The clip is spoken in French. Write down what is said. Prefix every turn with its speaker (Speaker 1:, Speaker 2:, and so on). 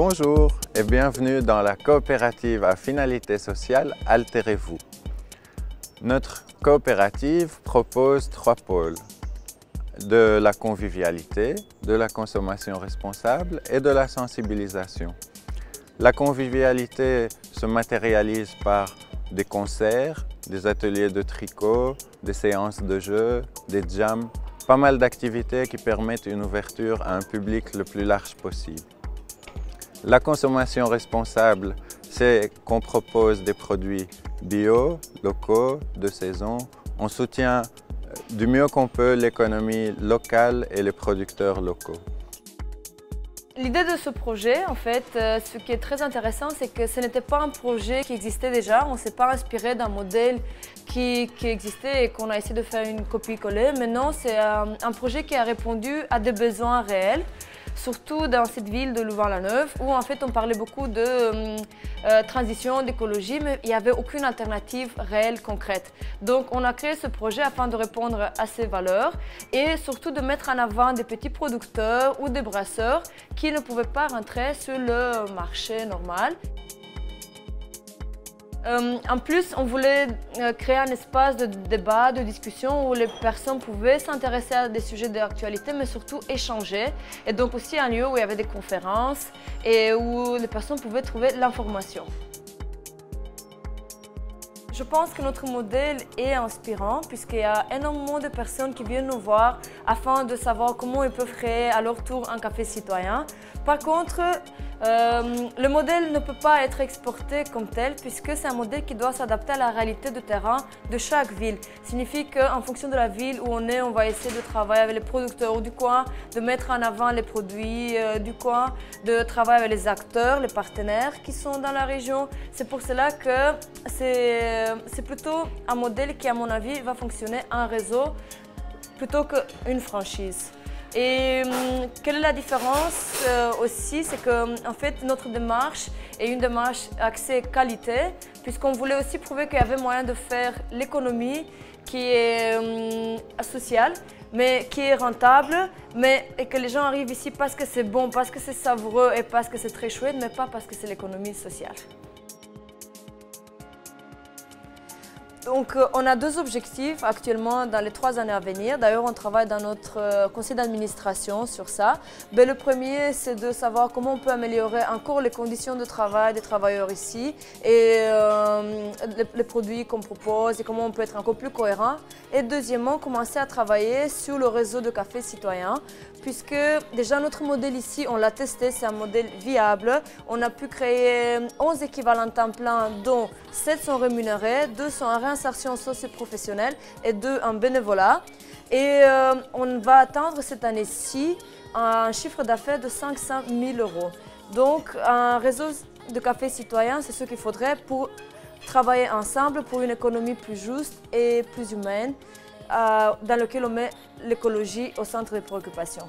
Speaker 1: Bonjour et bienvenue dans la coopérative à finalité sociale Altérez-vous. Notre coopérative propose 3 pôles: de la convivialité, de la consommation responsable et de la sensibilisation. La convivialité se matérialise par des concerts, des ateliers de tricot, des séances de jeux, des jams, pas mal d'activités qui permettent une ouverture à un public le plus large possible. La consommation responsable, c'est qu'on propose des produits bio, locaux, de saison. On soutient du mieux qu'on peut l'économie locale et les producteurs locaux.
Speaker 2: L'idée de ce projet, en fait, ce qui est très intéressant, c'est que ce n'était pas un projet qui existait déjà. On ne s'est pas inspiré d'un modèle qui existait et qu'on a essayé de faire une copie-coller. Mais non, c'est un projet qui a répondu à des besoins réels, surtout dans cette ville de Louvain-la-Neuve, où en fait on parlait beaucoup de transition, d'écologie, mais il n'y avait aucune alternative réelle, concrète. Donc on a créé ce projet afin de répondre à ces valeurs et surtout de mettre en avant des petits producteurs ou des brasseurs qui ne pouvaient pas rentrer sur le marché normal. En plus, on voulait créer un espace de débat, de discussion où les personnes pouvaient s'intéresser à des sujets d'actualité, mais surtout échanger. Et donc aussi un lieu où il y avait des conférences et où les personnes pouvaient trouver l'information. Je pense que notre modèle est inspirant puisqu'il y a énormément de personnes qui viennent nous voir afin de savoir comment ils peuvent créer à leur tour un café citoyen. Par contre, le modèle ne peut pas être exporté comme tel puisque c'est un modèle qui doit s'adapter à la réalité de terrain de chaque ville. Ça signifie qu'en fonction de la ville où on est, on va essayer de travailler avec les producteurs du coin, de mettre en avant les produits du coin, de travailler avec les acteurs, les partenaires qui sont dans la région. C'est pour cela que c'est plutôt un modèle qui, à mon avis, va fonctionner en réseau plutôt qu'une franchise. Et quelle est la différence aussi, c'est que en fait notre démarche est une démarche axée qualité, puisqu'on voulait aussi prouver qu'il y avait moyen de faire l'économie qui est sociale, mais qui est rentable, et que les gens arrivent ici parce que c'est bon, parce que c'est savoureux et parce que c'est très chouette, mais pas parce que c'est l'économie sociale. Donc, on a 2 objectifs actuellement dans les 3 années à venir. D'ailleurs, on travaille dans notre conseil d'administration sur ça. Mais le premier, c'est de savoir comment on peut améliorer encore les conditions de travail des travailleurs ici et les produits qu'on propose et comment on peut être encore plus cohérent. Et deuxièmement, commencer à travailler sur le réseau de cafés citoyens, puisque déjà notre modèle ici, on l'a testé, c'est un modèle viable. On a pu créer 11 équivalents temps plein, dont 7 sont rémunérés, 2 sont en réinsertion socio-professionnelle et 2 en bénévolat. Et on va atteindre cette année-ci un chiffre d'affaires de 500 000 €. Donc un réseau de cafés citoyens, c'est ce qu'il faudrait pour travailler ensemble pour une économie plus juste et plus humaine, dans laquelle on met l'écologie au centre des préoccupations.